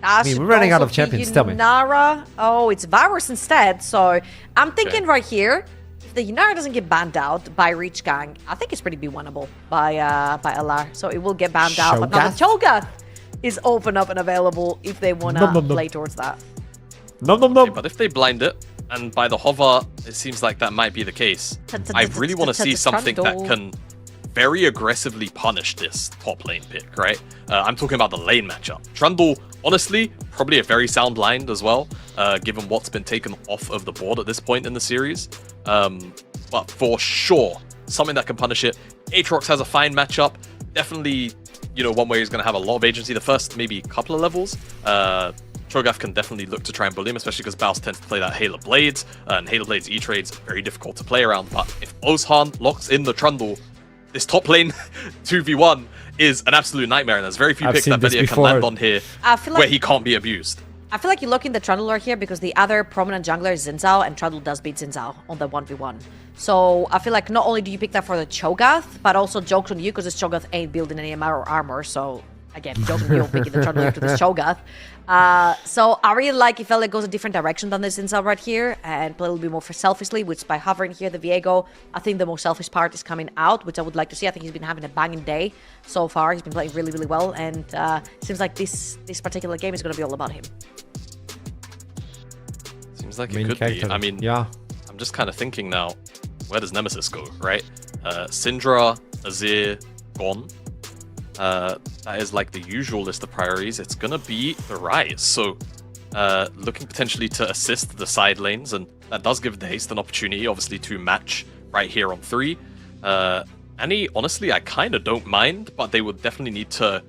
I mean, we're running out of champions, tell me. Yunara. Oh, it's Virus instead. So I'm thinking right here, if the Yunara doesn't get banned out by Reach Gang, I think it's pretty be winnable by LR. So it will get banned out. But now the Cho'Gath is open up and available if they want to play towards that. Okay, but if they blind it, and by the hover, it seems like that might be the case. I really want to see something that can very aggressively punish this top lane pick, right? I'm talking about the lane matchup. Trundle, honestly, probably a very sound line as well, given what's been taken off of the board at this point in the series. But for sure, something that can punish it. Aatrox has a fine matchup. Definitely, you know, one where he's going to have a lot of agency. The first maybe couple of levels. Cho'Gath can definitely look to try and bully him, especially because Baus tends to play that Hail of Blades, and Hail of Blades E-Trades, very difficult to play around. But if Ozhan locks in the Trundle, this top lane 2v1 is an absolute nightmare, and there's very few picks that Velia can land on here where he can't be abused. I feel like you're looking the Trundle here because the other prominent jungler is Xin Zhao, and Trundle does beat Xin Zhao on the 1v1. So I feel like not only do you pick that for the Cho'Gath, but also jokes on you because this Cho'Gath ain't building any armor, so again, jokes on you picking the Trundle to this Cho'Gath. So I really like if LA goes a different direction than this Xin Zhao right here and play a little bit more selfishly, which by hovering here, the Viego, I think the most selfish part is coming out, which I would like to see. I think he's been having a banging day so far. He's been playing really, really well, and seems like this particular game is going to be all about him. Seems like it could be. I mean, yeah. I'm just kind of thinking now, where does Nemesis go, right? Syndra, Azir, gone. That is like the usual list of priorities. It's gonna be the Rise, so looking potentially to assist the side lanes, and that does give the Haste an opportunity, obviously, to match right here on 3. Annie, honestly, I kind of don't mind, but they would definitely need to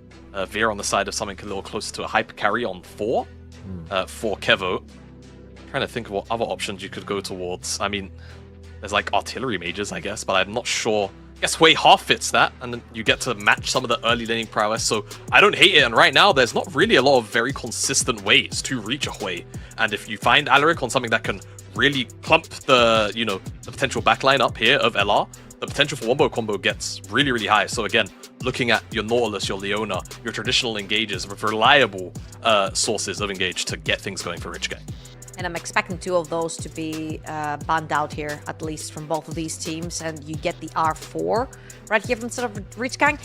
veer on the side of something a little closer to a hyper carry on 4 for Kevo. Trying to think of what other options you could go towards. I mean, there's like artillery mages, I guess, but I'm not sure. I guess Hui half fits that, and then you get to match some of the early laning prowess, so I don't hate it. And right now, there's not really a lot of very consistent ways to reach a Hui. And if you find Alaric on something that can really clump the, you know, the potential backline up here of LR, the potential for wombo combo gets really, really high. So again, looking at your Nautilus, your Leona, your traditional engages with reliable sources of engage to get things going for Rich Gang. And I'm expecting 2 of those to be banned out here, at least from both of these teams. And you get the R4 right here from the sort of Reach Gang.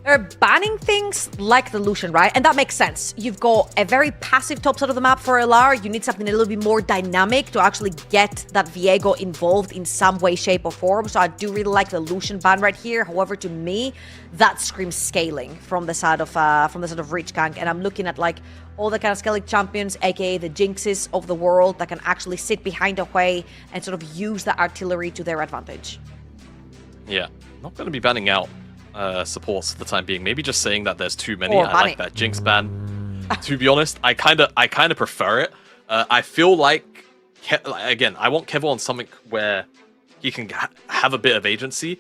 They're banning things like the Lucian, right? And that makes sense. You've got a very passive top side of the map for LR. You need something a little bit more dynamic to actually get that Viego involved in some way, shape, or form. So I do really like the Lucian ban right here. However, to me, that screams scaling from the side of Reach Gang. And I'm looking at like all the kind of scaling champions, aka the Jinxes of the world, that can actually sit behind a Hui and sort of use the artillery to their advantage. Yeah, not going to be banning out supports for the time being. Maybe just saying that there's too many. I like that Jinx ban. To be honest, I kind of prefer it. I feel like, again, I want Kevo on something where he can have a bit of agency.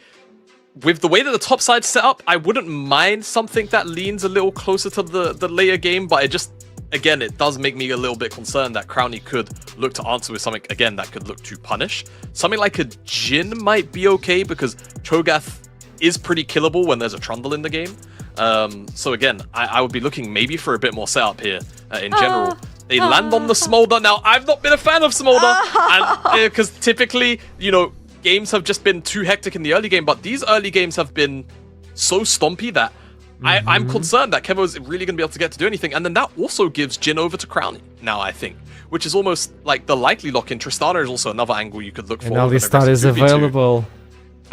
With the way that the top side's set up, I wouldn't mind something that leans a little closer to the later game, but it just, again, it does make me a little bit concerned that Crownie could look to answer with something, again, that could look to punish. Something like a Jhin might be okay, because Cho'Gath is pretty killable when there's a Trundle in the game. So again, I would be looking maybe for a bit more setup here in general. They land on the Smolder. Now, I've not been a fan of Smolder, because typically, you know, games have just been too hectic in the early game, but these early games have been so stompy that I'm concerned that Kevo is really going to be able to get to do anything. And then that also gives Jhin over to Crownie now, I think, which is almost like the likely lock-in. Tristana is also another angle you could look for. And Alistar is available.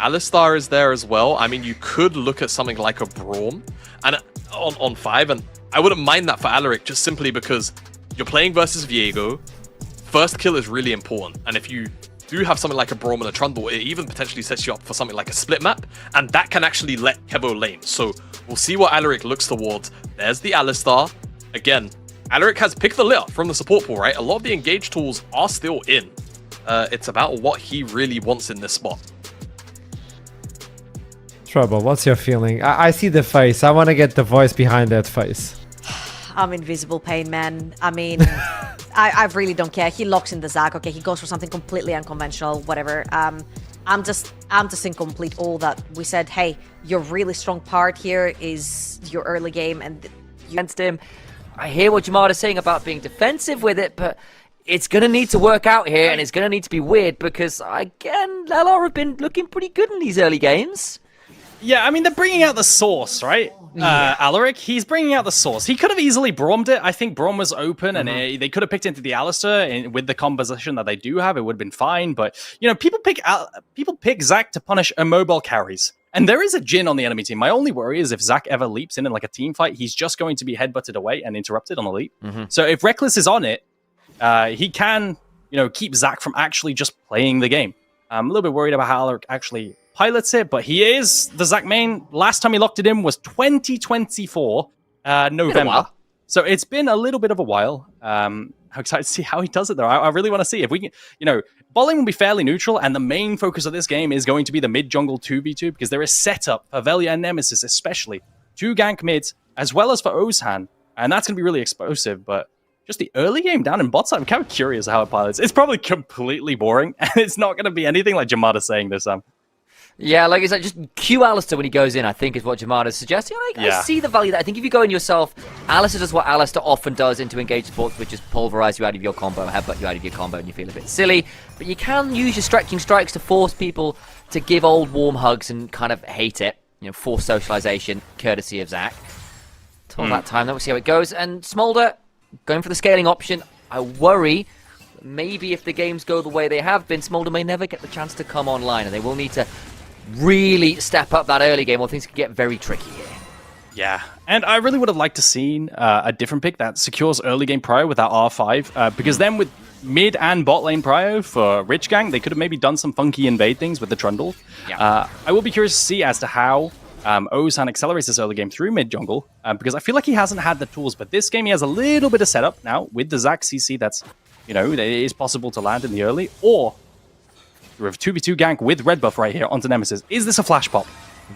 Alistar is there as well. I mean, you could look at something like a Braum and on 5, and I wouldn't mind that for Alaric, just simply because you're playing versus Viego. First kill is really important, and if you do have something like a Braum and a Trundle, it even potentially sets you up for something like a split map, and that can actually let Kevo lane. So we'll see what Alaric looks towards. There's the Alistar. Again, Alaric has picked the litter from the support pool, right? A lot of the engage tools are still in. It's about what he really wants in this spot. Trouble, what's your feeling? I see the face. I want to get the voice behind that face. I'm invisible pain, man. I mean, I really don't care. He locks in the ZAC. Okay, he goes for something completely unconventional, whatever. I'm just in complete awe that we said, hey, your really strong part here is your early game, and against him. I hear what Jamada's saying about being defensive with it, but it's going to need to work out here, and it's going to need to be weird because, again, LR have been looking pretty good in these early games. Yeah, I mean, they're bringing out the source, right? Alaric, he's bringing out the source. He could have easily Brommed it. I think Brom was open, and they could have picked into the Alistair with the composition that they do have. It would have been fine, but, you know, people pick ZAC to punish immobile carries. And there is a Jhin on the enemy team. My only worry is if ZAC ever leaps in like a team fight, he's just going to be headbutted away and interrupted on the leap. So if Reckless is on it, he can, you know, keep ZAC from actually just playing the game. I'm a little bit worried about how Alaric actually pilots it, but he is the ZAC main. Last time he locked it in was 2024 November. So it's been a little bit of a while. I'm excited to see how he does it, though. I really want to see if we can, you know, bowling will be fairly neutral, and the main focus of this game is going to be the mid-jungle 2v2, because there is setup for Velia and Nemesis, especially, to gank mid, as well as for Ozhan, and that's going to be really explosive, but just the early game down in bot side, I'm kind of curious how it pilots. It's probably completely boring, and it's not going to be anything like Jamada's saying this time. Yeah, like I said, just cue Alistair when he goes in, I think, is what Jamada's suggesting. I see the value there. I think if you go in yourself, Alistair does what Alistair often does into engaged sports, which is pulverize you out of your combo, headbutt you out of your combo, and you feel a bit silly. But you can use your stretching strikes to force people to give old warm hugs and kind of hate it. You know, force socialization, courtesy of ZAC. Till that time, then we'll see how it goes. And Smolder, going for the scaling option. I worry maybe if the games go the way they have been, Smolder may never get the chance to come online, and they will need to really step up that early game, or things could get very tricky here. Yeah, and I really would have liked to seen a different pick that secures early game prio with that R5, because then with mid and bot lane prio for Rich Gang, they could have maybe done some funky invade things with the Trundle. Yeah. I will be curious to see as to how Ozhan accelerates this early game through mid jungle, because I feel like he hasn't had the tools, but this game he has a little bit of setup now with the ZAC CC that's, you know, it is possible to land in the early, or we have 2v2 gank with red buff right here onto Nemesis. Is this a flash pop?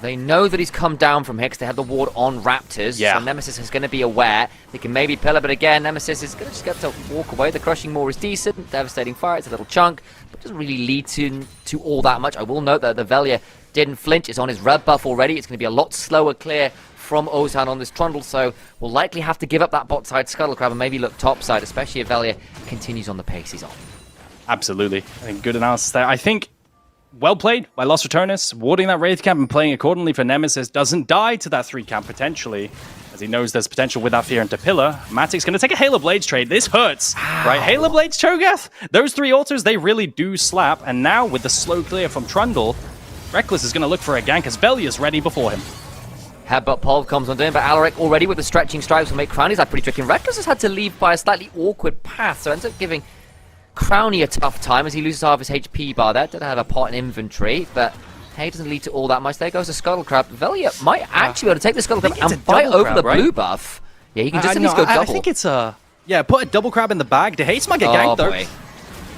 They know that he's come down from here because they had the ward on Raptors, yeah. So Nemesis is going to be aware. They can maybe pillar, but again, Nemesis is going to just get to walk away. The crushing maw is decent, devastating fire, it's a little chunk, but doesn't really lead to all that much. I will note that the Velia didn't flinch, it's on his red buff already. It's going to be a lot slower clear from Ozhan on this Trundle, so we'll likely have to give up that bot side Scuttle Crab and maybe look top side, especially if Velia continues on the pace he's on. Absolutely. I think good analysis there. I think well played by Los Ratones, warding that Wraith camp and playing accordingly for Nemesis. Doesn't die to that 3 camp potentially, as he knows there's potential with that fear into pillar. Matic's going to take a Halo Blades trade. This hurts, right? Halo Blades, Cho'Gath, those 3 autos, they really do slap. And now with the slow clear from Trundle, Reckless is going to look for a gank as Velia's ready before him. Headbutt Pulv comes on down, but Alaric already with the stretching stripes will make Crownie's life pretty tricky. And Reckless has had to leave by a slightly awkward path, so ends up giving Crownie a tough time as he loses half his HP bar there. Did have a pot in inventory, but hey, doesn't lead to all that much. There goes the Scuttle Crab. Velia might actually be able to take the Scuttle Crab and fight over the blue buff. Yeah, he can just at least go double. I think it's a... Yeah, put a double crab in the bag. DeHates might get ganked, though. Boy.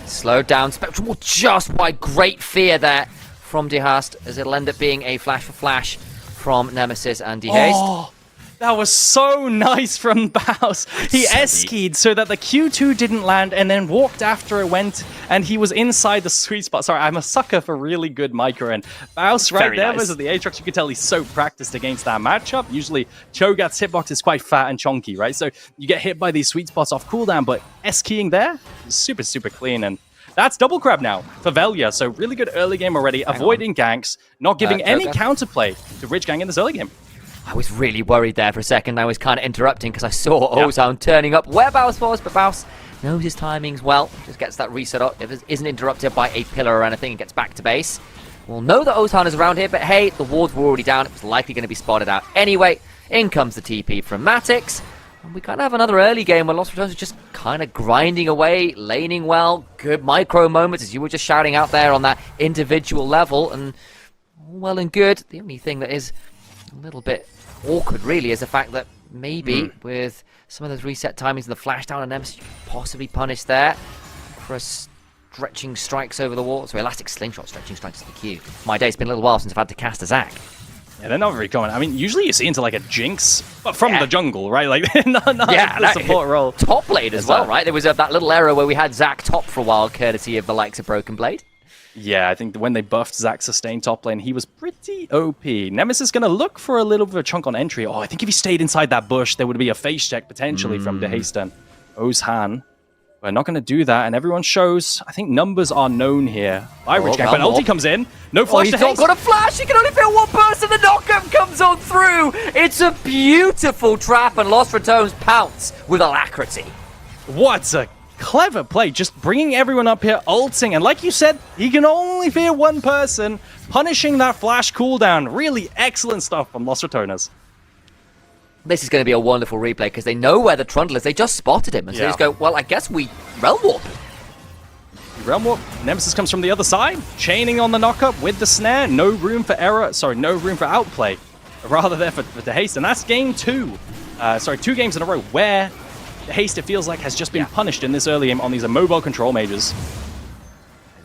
Slow down. Spectrum will just by great fear there from DeHaast, as it'll end up being a flash for flash from Nemesis and DeHaast. Oh, that was so nice from Baus. He S-keyed so that the Q2 didn't land and then walked after it went, and he was inside the sweet spot. Sorry, I'm a sucker for really good micro, and Baus right there was at the Aatrox. You can tell he's so practiced against that matchup. Usually, Cho'Gath's hitbox is quite fat and chunky, right? So you get hit by these sweet spots off cooldown, but S-keying there is super, super clean, and that's double crab now for Velia. So really good early game already, avoiding ganks, not giving any counterplay to Rich Gang in this early game. I was really worried there for a second. I was kind of interrupting because I saw Ozhan turning up where Baus was, but Baus knows his timings well. Just gets that reset up. If it isn't interrupted by a pillar or anything, and gets back to base. We'll know that Ozhan is around here, but hey, the wards were already down. It was likely going to be spotted out anyway. In comes the TP from Matix. And we kind of have another early game where Lost Returns are just kind of grinding away, laning well, good micro moments, as you were just shouting out there on that individual level. And well and good. The only thing that is a little bit awkward really is the fact that maybe with some of those reset timings and the flash down on Nemesis, you could possibly punish there for a stretching strikes over the wall. So elastic slingshot stretching strikes to the queue. My day's been a little while since I've had to cast a ZAC. Yeah, they're not very common. I mean, usually you see into like a Jinx, but from the jungle, right? Like, not the support role. Top lane as well, right? There was that little era where we had ZAC top for a while, courtesy of the likes of Broken Blade. Yeah, I think when they buffed ZAC sustain top lane, he was pretty OP. Nemesis going to look for a little bit of a chunk on entry. Oh, I think if he stayed inside that bush, there would be a face check potentially from DeHaste and Ozhan. We're not going to do that, and everyone shows, I think numbers are known here by Rich Gang, but ulti comes in. No flash he's to not haste. got a flash. He can only fit one person. The knockup comes on through. It's a beautiful trap, and Lost Ratones pounce with alacrity. What a clever play, just bringing everyone up here, ulting, and like you said, he can only fear one person, punishing that flash cooldown. Really excellent stuff from Lost Ratones. This is going to be a wonderful replay because they know where the Trundle is. They just spotted him, and so they just go, well, I guess we Realm Warp. Realm Warp, Nemesis comes from the other side, chaining on the knockup with the snare. No room for error, no room for outplay. Rather there for DeHaste, and that's game 2. 2 games in a row where DeHaste, it feels like, has just been punished in this early game on these mobile control mages.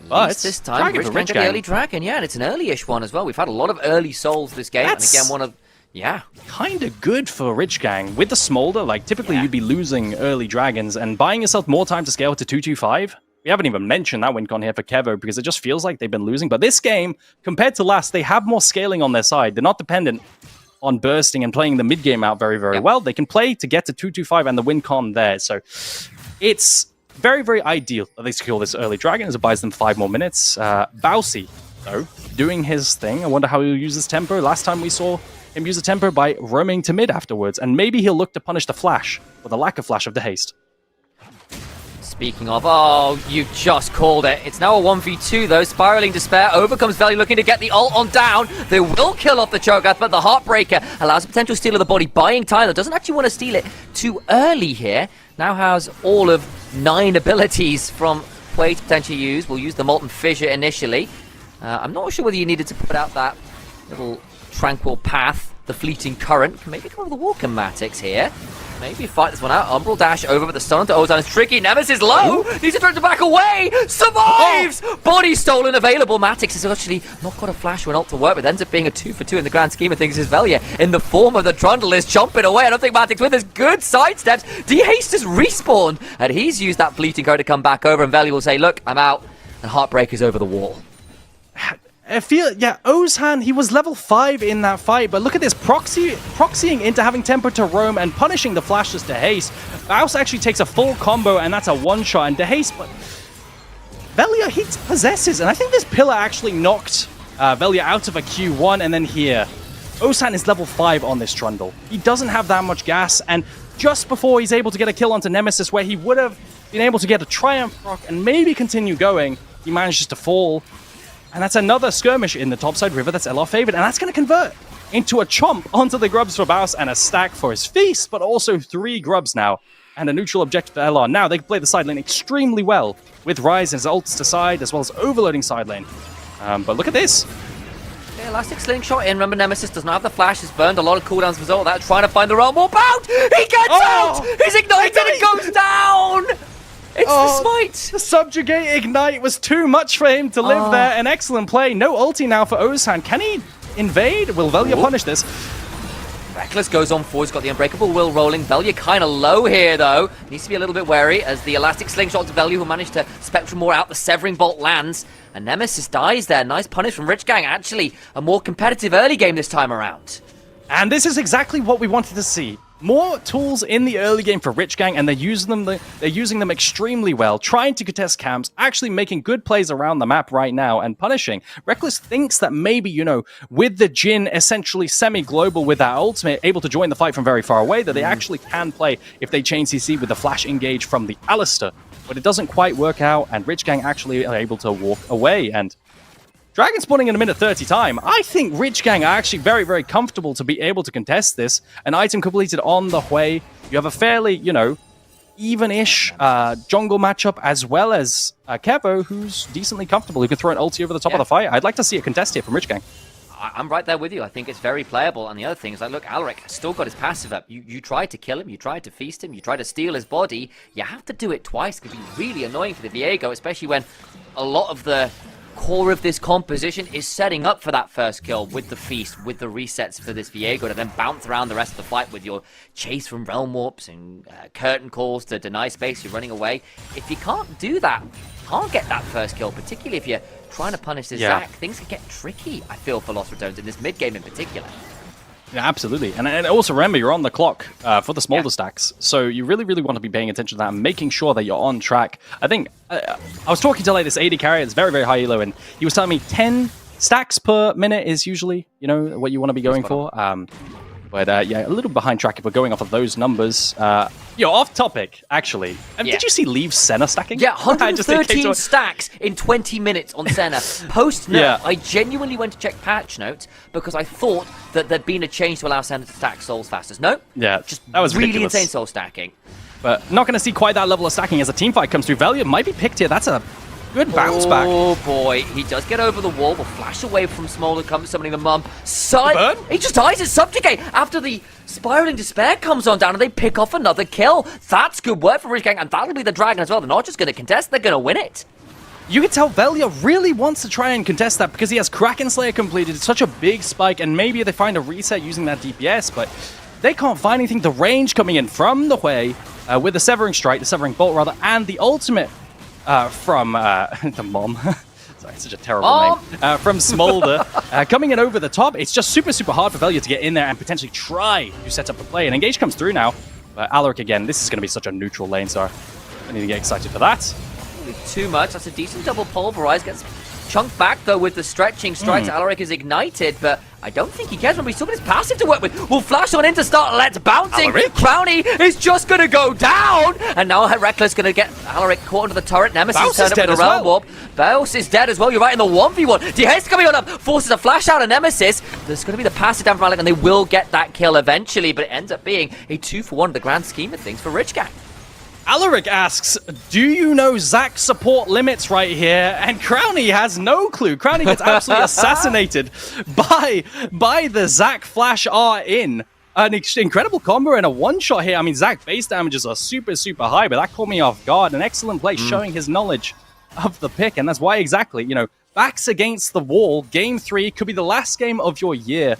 But this time, Rich Gang got the early dragon, and it's an early-ish one as well. We've had a lot of early souls this game, and again, one of... Yeah. Kind of good for Rich Gang. With the Smolder, like, typically you'd be losing early dragons and buying yourself more time to scale to 225. We haven't even mentioned that win con here for Kevo because it just feels like they've been losing. But this game, compared to last, they have more scaling on their side. They're not dependent on bursting and playing the mid-game out very, very well. They can play to get to 225 and the win con there. So it's very, very ideal that they secure this early dragon as it buys them 5 more minutes. Bousy, though, doing his thing. I wonder how he'll use his tempo. Last time we saw him use a tempo by roaming to mid afterwards, and maybe he'll look to punish the flash, or the lack of flash of DeHaste. Speaking of, oh, you just called it. It's now a 1v2 though, Spiraling Despair, overcomes Valley looking to get the ult on down. They will kill off the Cho'Gath, but the Heartbreaker allows a potential steal of the body, buying Tyler. Doesn't actually want to steal it too early here. Now has all of 9 abilities from Play to potentially use. We'll use the Molten Fissure initially. I'm not sure whether you needed to put out that little Tranquil Path, the Fleeting Current. Can maybe come over the Walker-matics here. Maybe fight this one out. Umbral dash over, but the stun onto Ozan is tricky. Nemesis low! Needs to try to back away! Survives! Body stolen available. Matix has actually not got a flash or an ult to work with. Ends up being a 2-for-2 in the grand scheme of things. As Velia, in the form of the Trundle, is chomping away. I don't think Matix with his good sidesteps. DeHaste has respawned, and he's used that Fleeting Current to come back over, and Velia will say, look, I'm out. And Heartbreaker's over the wall. I feel, Ozhan, he was level 5 in that fight, but look at this, proxying into having tempo to roam and punishing the flashes to haste. Baus actually takes a full combo, and that's a one-shot, and DeHaste, but Velia, he possesses, and I think this pillar actually knocked Velia out of a Q1, and then here. Ozhan is level 5 on this Trundle. He doesn't have that much gas, and just before he's able to get a kill onto Nemesis, where he would have been able to get a Triumph proc and maybe continue going, he manages to fall. And that's another skirmish in the topside river that's LR favored, and that's going to convert into a chomp onto the grubs for Baus and a stack for his feast, but also 3 grubs now, and a neutral objective for LR. Now they can play the side lane extremely well with Ryze and his ults to side, as well as overloading side lane. But look at this. Yeah, Elastic Slingshot in. Remember, Nemesis does not have the flash. Has burned a lot of cooldowns as a result of that. Trying to find the realm warp out. He gets out. He's ignited. It goes down. It's the smite! The subjugate ignite was too much for him to live there. An excellent play. No ulti now for Ozhan. Can he invade? Will Velia punish this? Reckless goes on forward. He's got the Unbreakable Will rolling. Velia kind of low here, though. Needs to be a little bit wary as the Elastic Slingshot to Velia, who managed to Spectrum more out. The Severing Bolt lands. And Nemesis dies there. Nice punish from Rich Gang. Actually, a more competitive early game this time around. And this is exactly what we wanted to see. More tools in the early game for Rich Gang, and they're using them extremely well, trying to contest camps, actually making good plays around the map right now, and punishing. Reckless thinks that maybe, with the Jhin essentially semi-global with that ultimate, able to join the fight from very far away, that they actually can play if they chain CC with the flash engage from the Alistair. But it doesn't quite work out, and Rich Gang actually are able to walk away, and Dragon spawning in a minute 30 time. I think Rich Gang are actually very, very comfortable to be able to contest this. An item completed on the way. You have a fairly, even-ish jungle matchup, as well as Kevo, who's decently comfortable, who can throw an ulti over the top of the fight. I'd like to see a contest here from Rich Gang. I'm right there with you. I think it's very playable. And the other thing is, look, Alaric still got his passive up. You tried to kill him. You tried to feast him. You tried to steal his body. You have to do it twice. It can be really annoying for the Viego, especially when a lot of the core of this composition is setting up for that first kill with the feast, with the resets for this Viego to then bounce around the rest of the fight with your chase from realm warps and curtain calls to deny space, you're running away. If you can't do that, can't get that first kill, particularly if you're trying to punish this Yeah. ZAC, things can get tricky, I feel, for Lost Ratones in this mid-game in particular. Yeah, absolutely. And also remember, you're on the clock for the smolder stacks. So you really, really want to be paying attention to that and making sure that you're on track. I think I was talking to like this AD carrier, it's very, very high elo, and he was telling me 10 stacks per minute is usually, you know, what you want to be going for. But yeah, a little behind track if we're going off of those numbers. Off topic, actually. Did you see Leave Senna stacking? Yeah, 113 stacks in 20 minutes on Senna. Post-nerf, I genuinely went to check patch notes because I thought that there'd been a change to allow Senna to stack souls faster. No, just that was really ridiculous. insane soul stacking. But not going to see quite that level of stacking as a team fight comes through. Velia might be picked here. That's a good bounce back. Oh boy, he does get over the wall, will flash away from Smolder, comes summoning the mum. Burn? He just dies at Subjugate after the Spiraling Despair comes on down and they pick off another kill. That's good work for Rich Gang, and that'll be the Dragon as well. They're not just going to contest, they're going to win it. You can tell Velia really wants to try and contest that because he has Kraken Slayer completed. It's such a big spike, and maybe they find a reset using that DPS, but they can't find anything. The range coming in from the way with the Severing Strike, the Severing Bolt rather, and the ultimate from the mom. Sorry, such a terrible name. From Smolder. Coming in over the top. It's just super, super hard for Velia to get in there and potentially try to set up the play. And Engage comes through now. Alaric again, this is going to be such a neutral lane, so I need to get excited for that. Too much. That's a decent double pulverize. Gets chunked back though with the stretching strikes. Alaric is ignited, but I don't think he cares when he's still got his passive to work with. We'll flash on in to start Let's bouncing. Crownie is just going to go down. And now Reckless going to get Alaric caught into the turret. Nemesis turned up with the Realm Warp. Baos is dead as well. You're right in the 1v1. Dehaze coming on up. Forces a flash out of Nemesis. There's going to be the passive down from Alaric and they will get that kill eventually. But it ends up being a 2-for-1 in the grand scheme of things for Rich Gang. Alaric asks, do you know ZAC support limits right here? And Crownie has no clue. Crownie gets absolutely assassinated by the ZAC Flash R in. An incredible combo and a one-shot here. I mean, ZAC base damages are super, super high, but that caught me off guard. An excellent play showing his knowledge of the pick, and that's why exactly, backs against the wall. Game 3 could be the last game of your year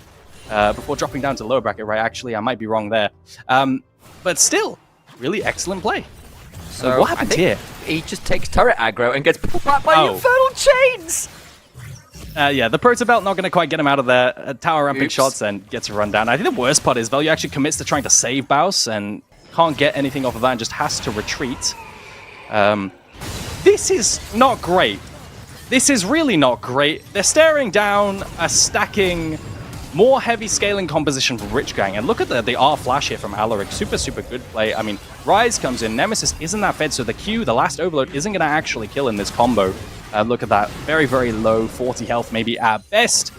before dropping down to lower bracket, right? Actually, I might be wrong there. But still, really excellent play. So what happened here? He just takes turret aggro and gets pulled back by the Infernal Chains. Yeah, the Proto Belt not going to quite get him out of there. Tower ramping shots and gets a run down. I think the worst part is Velia actually commits to trying to save Baus and can't get anything off of that and just has to retreat. This is not great. This is really not great. They're staring down a stacking, more heavy scaling composition for Rich Gang. And look at the R flash here from Alaric. Super, super good play. I mean, Rise comes in. Nemesis isn't that fed, so the Q, the last overload, isn't going to actually kill in this combo. Look at that. Very, very low 40 health, maybe at best.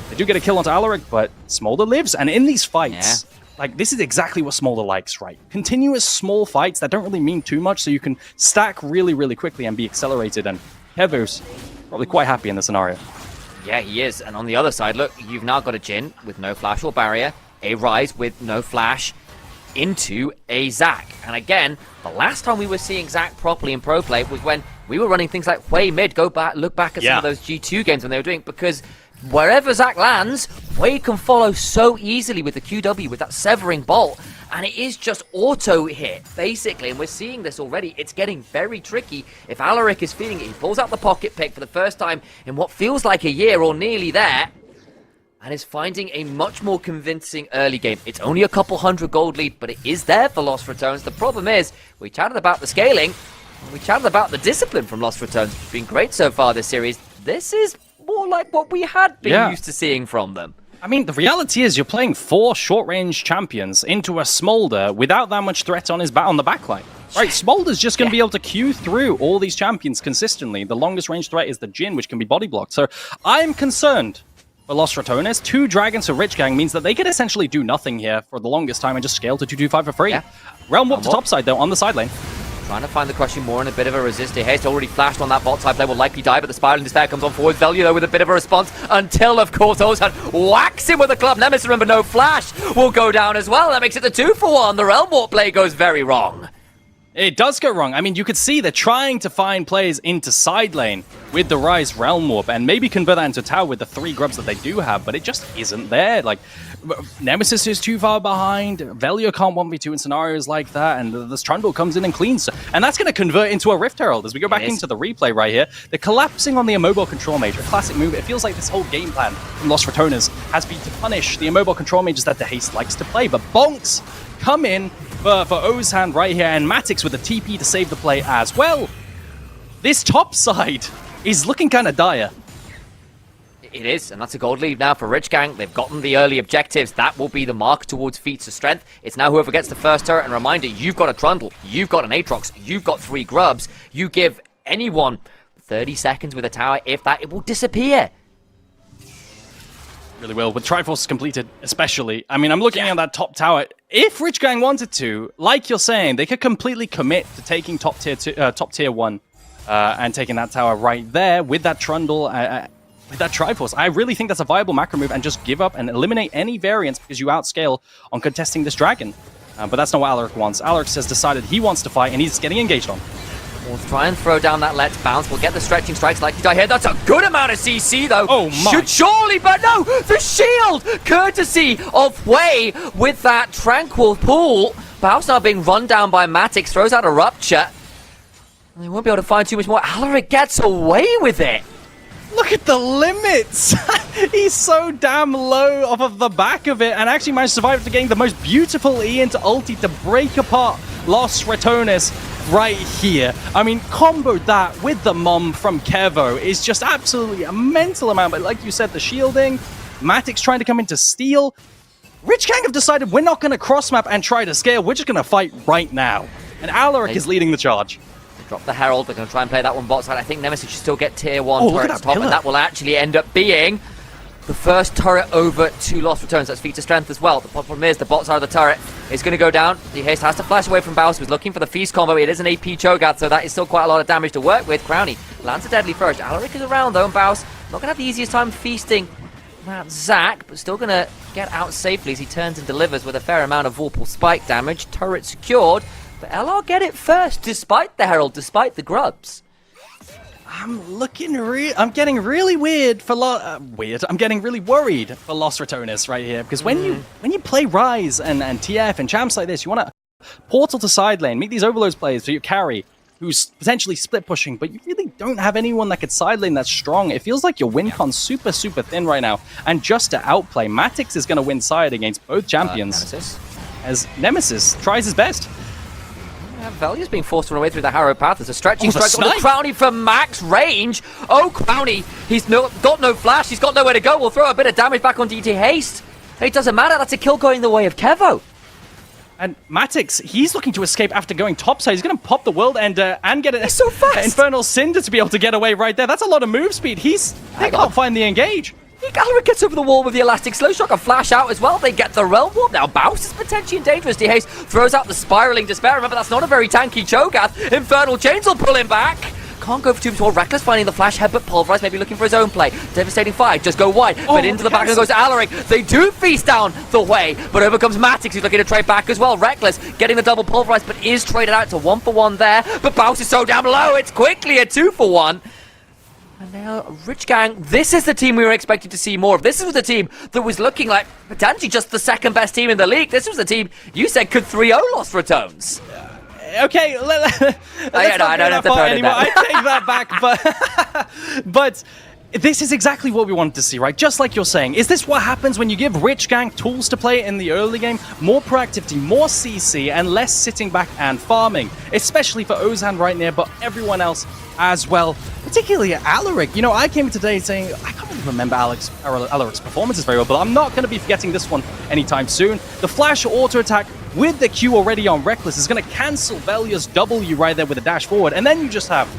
They do get a kill onto Alaric, but Smolder lives. And in these fights, like, this is exactly what Smolder likes, right? Continuous small fights that don't really mean too much, so you can stack really, really quickly and be accelerated. And Kevo's probably quite happy in the scenario. Yeah, he is. And on the other side, look, you've now got a Jhin with no flash or barrier, a Rise with no flash, into a ZAC. And again, the last time we were seeing ZAC properly in pro play was when we were running things like Hwei mid. Look back at some of those G2 games when they were doing, because wherever ZAC lands, Hwei can follow so easily with the QW, with that Severing Bolt. And it is just auto hit, basically. And we're seeing this already. It's getting very tricky. If Alaric is feeling it, he pulls out the pocket pick for the first time in what feels like a year or nearly there. And is finding a much more convincing early game. It's only a couple hundred gold lead, but it is there for Lost Ratones. The problem is, we chatted about the scaling, we chatted about the discipline from Lost Ratones. It's been great so far this series. This is more like what we had been used to seeing from them. I mean, the reality is you're playing 4 short-range champions into a Smolder without that much threat on the backline. Right, Smolder's just going to be able to queue through all these champions consistently. The longest range threat is the Jhin, which can be body blocked. So I'm concerned for Lost Ratones. 2 dragons for Rich Gang means that they could essentially do nothing here for the longest time and just scale to 225 for free. Realm Warp to topside, though, on the side lane. Trying to find the crushing more and a bit of a resist. Haste already flashed on that bot type. They will likely die, but the Spiraling Despair comes on forward. Velia, though, with a bit of a response until, of course, Ozan whacks him with a club. Nemesis, remember, no flash will go down as well. That makes it the 2-for-1. The Realm Warp play goes very wrong. It does go wrong. I mean, you could see they're trying to find plays into side lane with the Rise Realm Warp and maybe convert that into tower with the 3 grubs that they do have, but it just isn't there. Like, Nemesis is too far behind. Velio can't 1v2 in scenarios like that, and this Trundle comes in and cleans. And that's going to convert into a Rift Herald. As we go back into the replay right here, they're collapsing on the Immobile Control Mage, a classic move. It feels like this whole game plan from Lost RATONES has been to punish the Immobile Control Mages that the Haste likes to play, but Bonks come in for Ozhan right here, and Matix with the TP to save the play as well. This top side is looking kind of dire. It is, and that's a gold lead now for Rich Gang. They've gotten the early objectives. That will be the mark towards feats of strength. It's now whoever gets the first turret. And reminder, you've got a Trundle, you've got an Aatrox, you've got 3 grubs. You give anyone 30 seconds with a tower. If that, it will disappear. Really will. With Triforce completed, especially. I mean, I'm looking at that top tower. If Rich Gang wanted to, like you're saying, they could completely commit to taking top tier 1 and taking that tower right there with that Trundle, with that Triforce. I really think that's a viable macro move, and just give up and eliminate any variance because you outscale on contesting this dragon. But that's not what Alaric wants. Alaric has decided he wants to fight, and he's getting engaged on. We'll try and throw down that Let's Bounce. We'll get the stretching strikes like you die here. That's a good amount of CC, though. Oh, my. Should surely, but no! The shield! Courtesy of Way with that Tranquil Pool. Baus now being run down by Matix. Throws out a Rupture. They won't be able to find too much more. Alaric gets away with it. Look at the limits! He's so damn low off of the back of it, and actually managed to survive after getting the most beautiful E into ulti to break apart Lost RATONES right here. I mean, comboed that with the mom from Kevo is just absolutely a mental amount. But like you said, the shielding, Matix trying to come in to steal. Rich Gang have decided we're not going to cross map and try to scale. We're just going to fight right now. And Alaric is leading the charge. Drop the Herald. They're going to try and play that one bot side. I think Nemesis should still get tier 1 turret top, and that will actually end up being the first turret over to Lost RATONES. That's feature strength as well. The problem is the bot side of the turret is going to go down. The Haste has to flash away from Baus, who's looking for the Feast combo. It is an AP Cho'Gath, so that is still quite a lot of damage to work with. Crowny lands a deadly first. Alaric is around though, and Baus not going to have the easiest time feasting that ZAC, but still going to get out safely as he turns and delivers with a fair amount of Vorpal Spike damage. Turret secured. But LR get it first, despite the Herald, despite the grubs. I'm getting really weird for I'm getting really worried for Lost RATONES right here, because when you play Rise and TF and champs like this, you want to portal to side lane, make these overloads plays for your carry, who's potentially split pushing, but you really don't have anyone that could side lane that's strong. It feels like your win con's super thin right now, and just to outplay, Matix is going to win side against both champions. As Nemesis tries his best. Value's being forced to run away through the Harrow path. There's a stretching strike on the Crowny from max range. Oh, Crowny, he's got no flash. He's got nowhere to go. We'll throw a bit of damage back on DT Haste. It doesn't matter. That's a kill going the way of Kevo. And Matix, he's looking to escape after going topside. He's going to pop the World Ender and get an so fast. Infernal Cinder to be able to get away right there. That's a lot of move speed. They can't find the engage. Alaric gets over the wall with the Elastic Slow Shock, a flash out as well. They get the Realm Warp. Now Baus is potentially in dangerous. D-Haste throws out the Spiraling Despair. Remember, that's not a very tanky Cho'Gath. Infernal Chains will pull him back. Can't go for too much. Reckless finding the flash head, but Pulverize maybe looking for his own play. Devastating Fire, just go wide. But into the back and goes Alaric. They do feast down the way, but over comes Matix, who's looking to trade back as well. Reckless getting the double Pulverize, but is traded out to 1-for-1 there. But Baus is so damn low, it's quickly a 2-for-1. And now, Rich Gang, this is the team we were expecting to see more of. This was the team that was looking like potentially just the second best team in the league. This was the team you said could 3-0 Lost RATONES. Okay, let's not go that far anymore. I take that back, but this is exactly what we wanted to see, right? Just like you're saying. Is this what happens when you give Rich Gang tools to play in the early game? More proactivity, more CC, and less sitting back and farming. Especially for Ozhan right now, but everyone else as well. Particularly Alaric. You know, I came today saying, I can't even remember Alaric's performances very well, but I'm not going to be forgetting this one anytime soon. The flash auto attack with the Q already on Reckless is going to cancel Velio's W right there with a dash forward. And then you just have,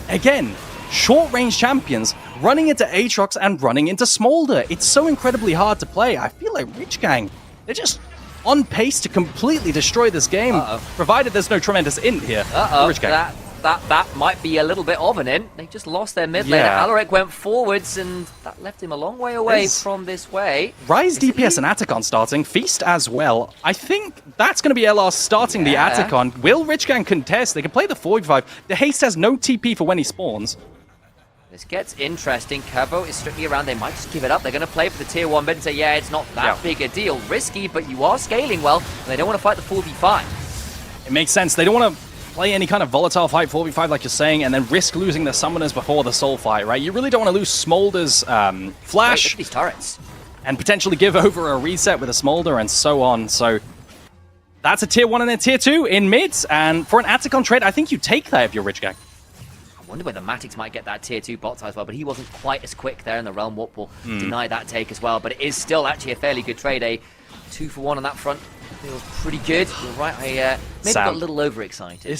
again, short-range champions running into Aatrox and running into Smolder. It's so incredibly hard to play. I feel like Rich Gang, they're just on pace to completely destroy this game, provided there's no tremendous int here. Rich Gang. that might be a little bit of an in. They just lost their mid lane. Alaric went forwards, and that left him a long way away from this way. Rise DPS and Atacon starting, Feast as well. I think that's going to be LR starting the Atacon. Will Rich Gang contest? They can play the 4v5. The Haste has no TP for when he spawns. This gets interesting. Chovy is strictly around. They might just give it up. They're going to play for the tier 1 mid and say, yeah, it's not that big a deal. Risky, but you are scaling well, and they don't want to fight the 4v5. It makes sense. They don't want to play any kind of volatile fight 4v5 like you're saying, and then risk losing the summoners before the soul fight, right? You really don't want to lose Smolder's flash. Wait, look at these turrets. And potentially give over a reset with a Smolder and so on. So that's a tier 1 and a tier 2 in mids, and for an Atacon trade, I think you take that if you're Rich Gang. I wonder whether Matix might get that tier 2 bot side as well, but he wasn't quite as quick there, and the Realm Warp will deny that take as well. But it is still actually a fairly good trade. A 2-for-1 on that front feels pretty good. You're right, I maybe got a little overexcited.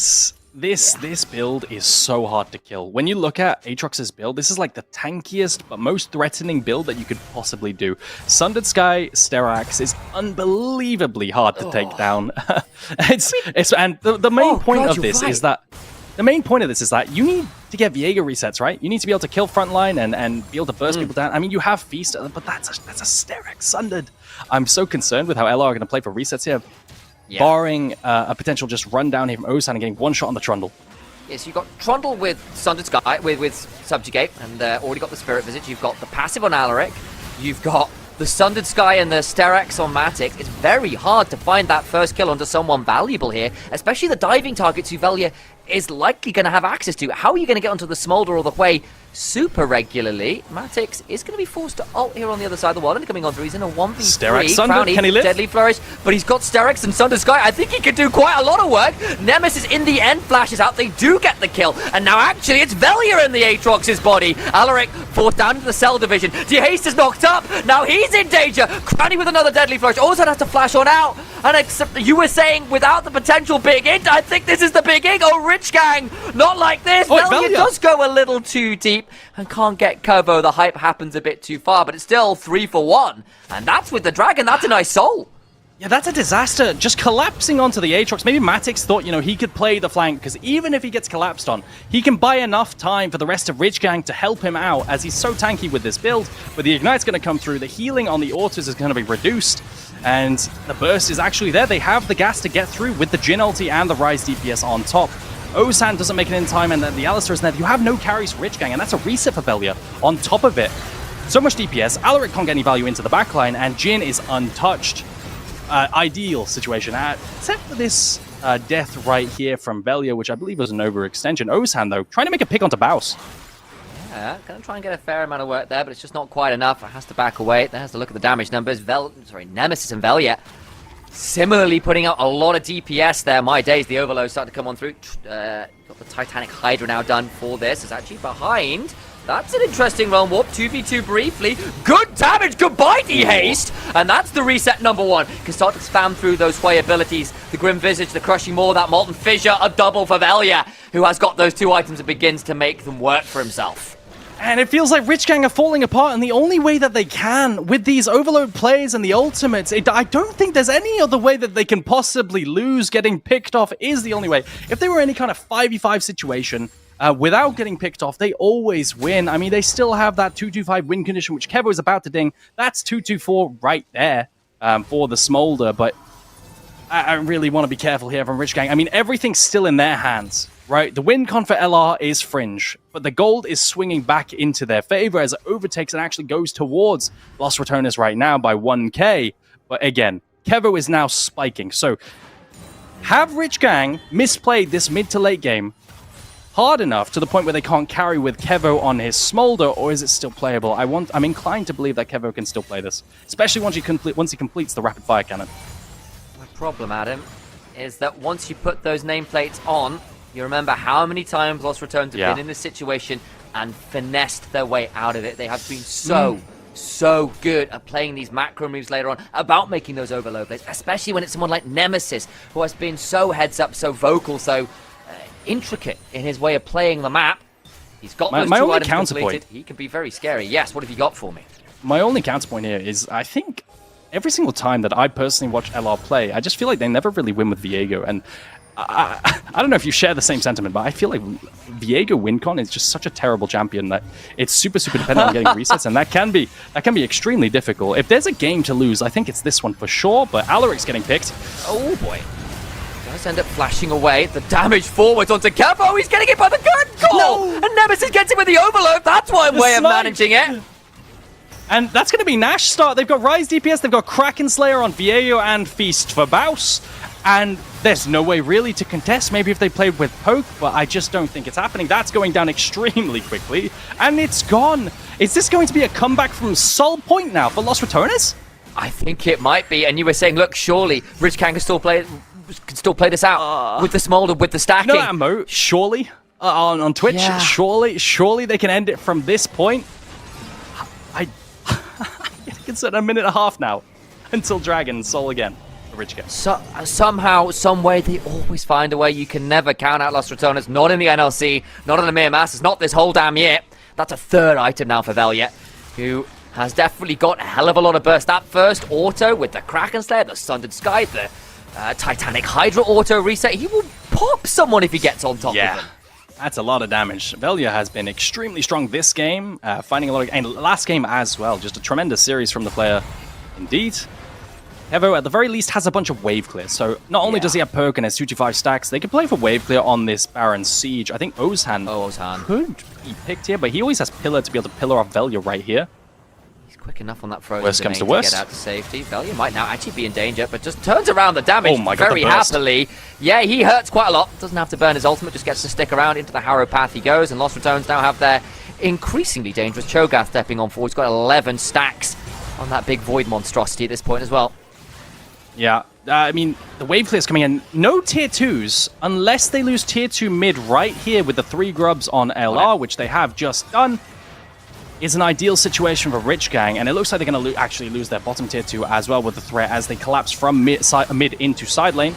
This build is so hard to kill. When you look at Aatrox's build, this is like the tankiest but most threatening build that you could possibly do. Sundered Sky Sterak's is unbelievably hard to take down. And the main point of this is that you need to get Viega resets, right? You need to be able to kill frontline and be able to burst people down. I mean, you have Feast, but that's a Sterak Sundered. I'm so concerned with how LR are going to play for resets here. Yeah. Barring a potential just run down here from Ozan and getting one shot on the Trundle. Yes, you've got Trundle with Sundered Sky, with Subjugate, and already got the Spirit Visage. You've got the passive on Alaric. You've got the Sundered Sky and the Sterak's on Matix. It's very hard to find that first kill onto someone valuable here, especially the diving targets who Velia is likely going to have access to. How are you going to get onto the Smolder all the way super regularly? Matix is going to be forced to ult here on the other side of the world, and coming on through. He's in a 1v3. Sterak Sundered, can he live? Deadly Flourish, but he's got Sterak's and Sundered Sky. I think he could do quite a lot of work. Nemesis in the end flashes out. They do get the kill, and now actually it's Velia in the Aatrox's body. Alaric forced down into the Cell division. Haste is knocked up. Now he's in danger. Crowny with another Deadly Flourish. Also has to flash on out. And except you were saying without the potential big int, I think this is the big int. Oh, Rich Gang, not like this. Velia does go a little too deep and can't get Chovy. The hype happens a bit too far, but it's still 3-for-1. And that's with the Dragon. That's a nice soul. Yeah, that's a disaster. Just collapsing onto the Aatrox. Maybe Matix thought, he could play the flank, because even if he gets collapsed on, he can buy enough time for the rest of Rich Gang to help him out, as he's so tanky with this build. But the Ignite's going to come through. The healing on the Autos is going to be reduced. And the burst is actually there. They have the gas to get through with the Jhin ulti and the Rise DPS on top. Ozan doesn't make it in time, and then the Alistar's there. You have no carries for Rich Gang, and that's a reset for Velia on top of it. So much DPS. Alaric can't get any value into the backline, and Jhin is untouched. Ideal situation, except for this death right here from Velia, which I believe was an overextension. Ozan, though, trying to make a pick onto Baus. Yeah, going to try and get a fair amount of work there, but it's just not quite enough. It has to back away. It has to look at the damage numbers. Nemesis and Velia similarly putting out a lot of DPS there. My days, the overload starting to come on through. Got the Titanic Hydra now done for this. It's actually behind. That's an interesting Realm Warp. 2v2 briefly. Good damage. Goodbye, Haste. And that's the reset number 1. Can start to spam through those Sway abilities. The Grim Visage, the Crushing Maw, that Molten Fissure. A double for Velia, who has got those 2 items and begins to make them work for himself. And it feels like Rich Gang are falling apart, and the only way that they can, with these overload plays and the ultimates, I don't think there's any other way that they can possibly lose. Getting picked off is the only way. If they were any kind of 5v5 situation, without getting picked off, they always win. I mean, they still have that 2-2-5 win condition, which Kevo is about to ding. That's 2-2-4 right there for the Smolder, but I really want to be careful here from Rich Gang. I mean, everything's still in their hands, right? The win con for LR is fringe, but the gold is swinging back into their favor as it overtakes and actually goes towards Lost Ratonus right now by 1k. But again, Kevo is now spiking. So have Rich Gang misplayed this mid to late game hard enough to the point where they can't carry with Kevo on his Smolder, or is it still playable? I'm inclined to believe that Kevo can still play this, especially once he completes the rapid fire cannon. My problem, Adam, is that once you put those nameplates on, you remember how many times Lost Returns have been in this situation and finessed their way out of it. They have been so good at playing these macro moves later on, about making those overload plays, especially when it's someone like Nemesis, who has been so heads up, so vocal, so intricate in his way of playing the map. He's got those 2 items completed. He can be very scary. Yes, what have you got for me? My only counterpoint here is, I think every single time that I personally watch LR play, I just feel like they never really win with Viego. And I don't know if you share the same sentiment, but I feel like Viego WinCon is just such a terrible champion that it's super dependent on getting resets, and that can be extremely difficult. If there's a game to lose, I think it's this one for sure. But Alaric's getting picked. Oh boy. Does end up flashing away. The damage forwards onto Kevo. He's getting it by the good call. No. And Nemesis gets it with the overload. That's one way of managing it. And that's going to be Nash start. They've got Rise DPS, they've got Kraken Slayer on Viego and Feast for Baus. And there's no way really to contest. Maybe if they played with Poke, but I just don't think it's happening. That's going down extremely quickly. And it's gone. Is this going to be a comeback from Sol Point now for Los Ratones? I think it might be. And you were saying, look, surely Rich can still play this out with the Smolder, with the stacking. You know that emote? Surely? On Twitch? Yeah. Surely they can end it from this point? I think it's at a minute and a half now until Dragon Soul again. Rich guy. Somehow, some way, they always find a way. You can never count out Los Ratones. Not in the NLC, not in the Mere Masters, not this whole damn year. That's a third item now for Velia, who has definitely got a hell of a lot of burst. That first auto with the Kraken Slayer, the Sundered Sky, the Titanic Hydra auto reset. He will pop someone if he gets on top of him. That's a lot of damage. Velia has been extremely strong this game, finding a lot of... And last game as well. Just a tremendous series from the player. Indeed. Kevo, at the very least, has a bunch of wave clear. So not only does he have Poke and has 225 stacks, they can play for wave clear on this Baron Siege. I think Ozhan could be picked here, but he always has Pillar to be able to pillar off Velia right here. He's quick enough on that frozen Worst comes to domain worst. Get out to safety. Velia might now actually be in danger, but just turns around the damage Oh my God, very the burst. happily. Yeah, he hurts quite a lot. Doesn't have to burn his ultimate, just gets to stick around. Into the Harrow path he goes, and Lost Ratones now have their increasingly dangerous Cho'Gath stepping on forward. He's got 11 stacks on that big Void monstrosity at this point as well. Yeah, I mean, the wave clear's coming in. No tier 2s, unless they lose tier 2 mid right here with the 3 grubs on LR, which they have just done, is an ideal situation for Rich Gang. And it looks like they're going to actually lose their bottom tier 2 as well with the threat as they collapse from mid into side lane.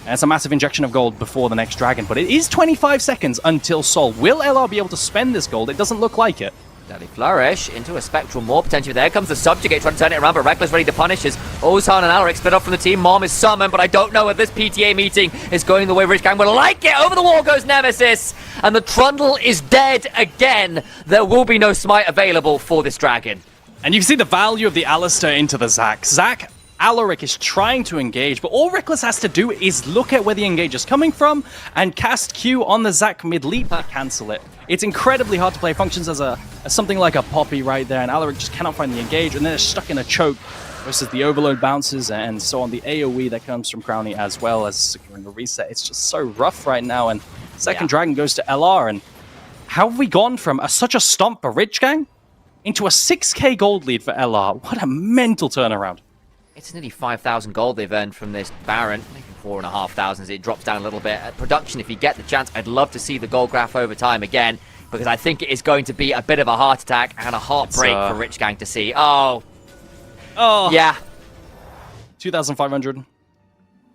And it's a massive injection of gold before the next dragon. But it is 25 seconds until Sol. Will LR be able to spend this gold? It doesn't look like it. Deadly Flourish into a Spectral Maw potentially. There comes the Subjugate trying to turn it around, but Reckless ready to punish as Ozhan and Alaric split off from the team. Mom is summoned, but I don't know if this PTA meeting is going the way Rich Gang would like it. Over the wall goes Nemesis, and the Trundle is dead again. There will be no smite available for this dragon. And you can see the value of the Alistair into the ZAC. ZAC, Alaric is trying to engage, but all Reckless has to do is look at where the engage is coming from and cast Q on the ZAC mid-leap to cancel it. It's incredibly hard to play. Functions as something like a Poppy right there, and Alaric just cannot find the engage, and then they're stuck in a choke versus the overload bounces and so on. The AoE that comes from Crowny as well as securing the reset. It's just so rough right now, and second dragon goes to LR, and how have we gone from such a stomp for Rich Gang into a 6k gold lead for LR? What a mental turnaround. It's nearly 5,000 gold they've earned from this Baron, maybe 4,500 as it drops down a little bit. At production, if you get the chance, I'd love to see the gold graph over time again, because I think it is going to be a bit of a heart attack and a heartbreak for Rich Gang to see. Oh. Yeah. 2,500.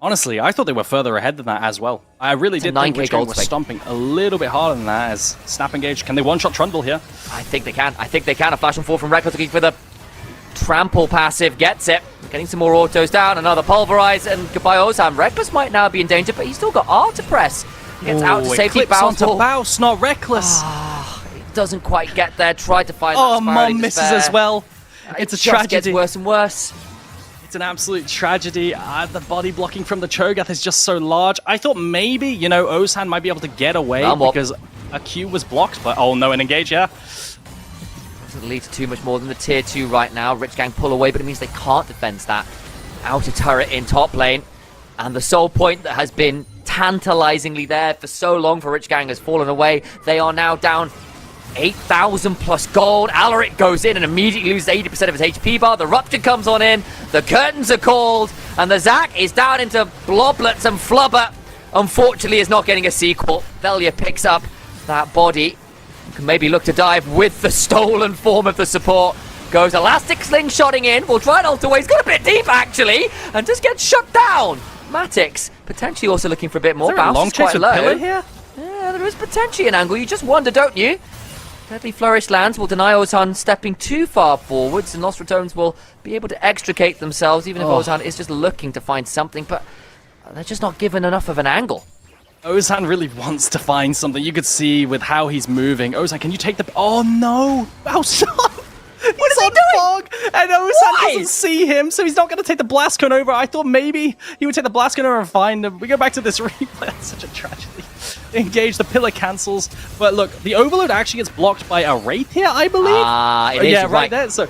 Honestly, I thought they were further ahead than that as well. I really did think Rich Gang was stomping a little bit harder than that as Snap Engage. Can they one-shot Trundle here? I think they can. A flash and fall from Reckless looking for the trample passive, gets it. Getting some more autos down, another pulverize, and goodbye Ozhan. Reckless might now be in danger, but he's still got R to press. He gets out to safety. Bounce onto Baus, not Reckless. It doesn't quite get there. Tried to find that Mom misses as well. It's a tragedy. It gets worse and worse. It's an absolute tragedy. The body blocking from the Cho'Gath is just so large. I thought maybe, Ozhan might be able to get away because a Q was blocked, but oh no, an engage, yeah. Doesn't lead to too much more than the tier 2 right now. Rich Gang pull away, but it means they can't defend that outer turret in top lane. And the soul point that has been tantalizingly there for so long for Rich Gang has fallen away. They are now down 8,000 plus gold. Alaric goes in and immediately loses 80% of his HP bar. The Rupture comes on in. The curtains are called. And the ZAC is down into bloblets and flubber. Unfortunately, is not getting a sequel. Velia picks up that body. Can maybe look to dive with the stolen form of the support. Goes Elastic Slingshotting in. Will try and ult away. He's got a bit deep, actually. And just gets shut down. Matix potentially also looking for a bit more. Is there a long chase with Pillar here? Yeah, there is potentially an angle. You just wonder, don't you? Deadly Flourish lands will deny Ozhan stepping too far forwards, and Lost Ratones will be able to extricate themselves, even if Ozhan is just looking to find something, but they're just not given enough of an angle. Ozan really wants to find something. You could see with how he's moving. Ozan, can you take the... Oh, no. Balsan! He's on fog, and Ozan doesn't see him, so he's not going to take the blast cone over. I thought maybe he would take the blast cone over and find him. We go back to this replay. That's such a tragedy. Engage, the pillar cancels. But look, the overload actually gets blocked by a Wraith here, I believe. It is, yeah, right there. So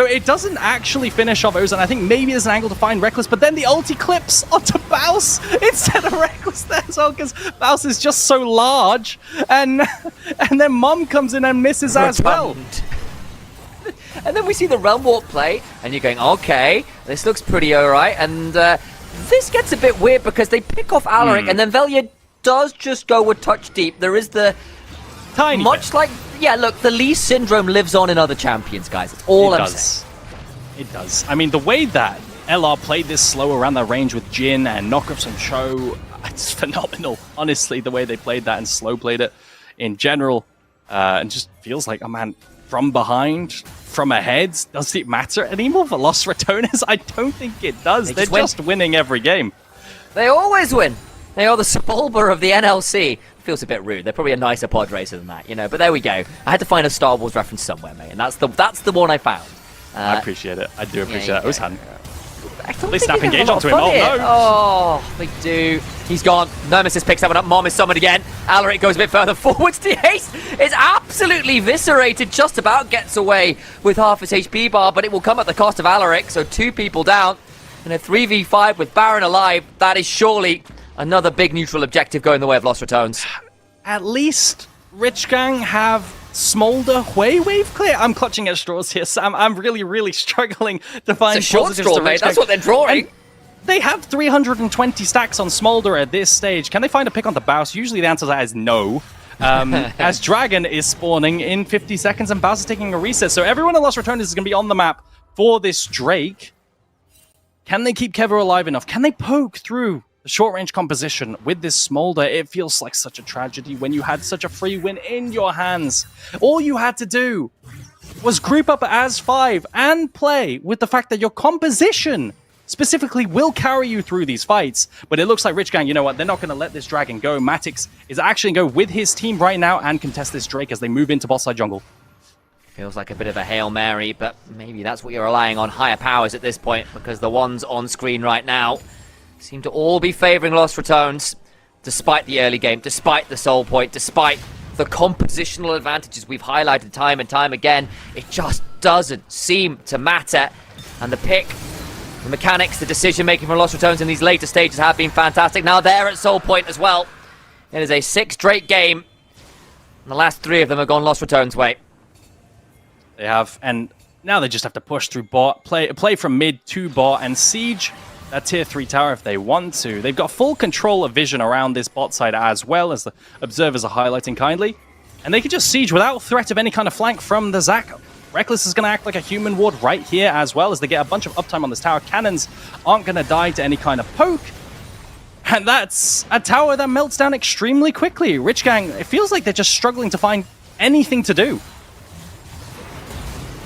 it doesn't actually finish off Ozan. I think maybe there's an angle to find Reckless, but then the ulti clips onto Baus instead of Reckless there as well, because Baus is just so large. And then Mom comes in and misses as well. And then we see the Realm Warp play, and you're going, okay, this looks pretty alright. And this gets a bit weird because they pick off Alaric, and then Velia does just go with Touch Deep. There is the... Tiny much bit. like... Yeah, look, the Lee syndrome lives on in other champions, guys. That's all I'm saying. It does. I mean, the way that LR played this slow around that range with Jin and knockoffs and Cho, it's phenomenal. Honestly, the way they played that and slow played it in general. And just feels like, oh man, from behind, from ahead, does it matter anymore for Los Ratones? I don't think it does. They're just winning every game. They always win. They are the Spolber of the NLC. Feels a bit rude. They're probably a nicer pod racer than that, you know. But there we go. I had to find a Star Wars reference somewhere, mate, and that's the one I found. I appreciate it. I do appreciate that. Ozan. They snap engage onto him. Oh, no. Oh, they do. He's gone. Nemesis picks that one up. Mom is summoned again. Alaric goes a bit further forwards. The Ace is absolutely eviscerated. Just about gets away with half his HP bar, but it will come at the cost of Alaric. So 2 people down. In a 3v5 with Baron alive, that is surely another big neutral objective going the way of Los Ratones. At least Rich Gang have Smolder Wave clear. I'm clutching at straws here, Sam. I'm really struggling to find it's a short positives straw, to mate. Rich That's Gang. what they're drawing. And they have 320 stacks on Smolder at this stage. Can they find a pick on the Baus? Usually the answer to that is no. As Dragon is spawning in 50 seconds and Baus is taking a reset. So everyone in Los Ratones is going to be on the map for this Drake. Can they keep Kevo alive enough? Can they poke through the short-range composition with this Smolder? It feels like such a tragedy when you had such a free win in your hands. All you had to do was group up as 5 and play with the fact that your composition specifically will carry you through these fights. But it looks like Rich Gang, you know what, they're not going to let this Dragon go. Matix is actually going to go with his team right now and contest this Drake as they move into bot side jungle. Feels like a bit of a Hail Mary, but maybe that's what you're relying on, higher powers at this point, because the ones on screen right now seem to all be favoring Los Ratones, despite the early game, despite the soul point, despite the compositional advantages we've highlighted time and time again. It just doesn't seem to matter. And the pick, the mechanics, the decision-making from Los Ratones in these later stages have been fantastic. Now they're at soul point as well. It is a 6 straight game, and the last 3 of them have gone Los Ratones' way. They have, and now they just have to push through bot, play from mid to bot, and siege that tier 3 tower if they want to. They've got full control of vision around this bot side as well, as the observers are highlighting kindly. And they can just siege without threat of any kind of flank from the ZAC. Reckless is going to act like a human ward right here as well, as they get a bunch of uptime on this tower. Cannons aren't going to die to any kind of poke. And that's a tower that melts down extremely quickly. Rich Gang, it feels like they're just struggling to find anything to do.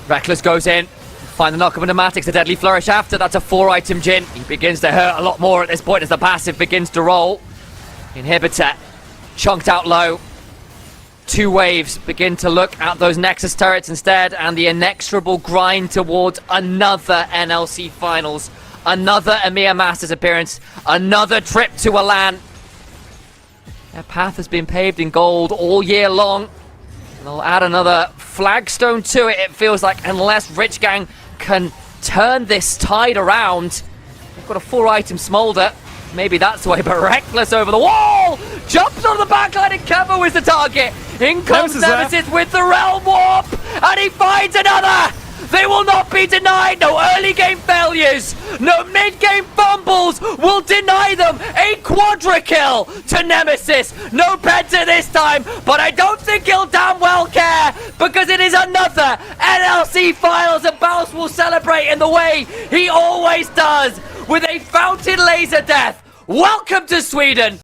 Reckless goes in. Find the knock of Pneumatics, the deadly flourish after. That's a 4-item Jin. He begins to hurt a lot more at this point as the passive begins to roll. Inhibitor chunked out low. 2 waves begin to look at those Nexus turrets instead, and the inexorable grind towards another NLC finals, another EMEA Masters appearance, another trip to a LAN. Their path has been paved in gold all year long. They'll add another flagstone to it, it feels like, unless Rich Gang can turn this tide around. They've got a 4-item Smolder. Maybe that's the way, but Reckless over the wall! Jumps on the backline and Kevo is the target. In comes Nemesis with the Realm Warp, and he finds another! They will not be denied! No early game failures! No mid-game fumbles will deny them a quadra kill to Nemesis! No Penta this time, but I don't think he'll damn well care, because it is another NLC Finals, and Baus will celebrate in the way he always does, with a fountain laser death! Welcome to Sweden!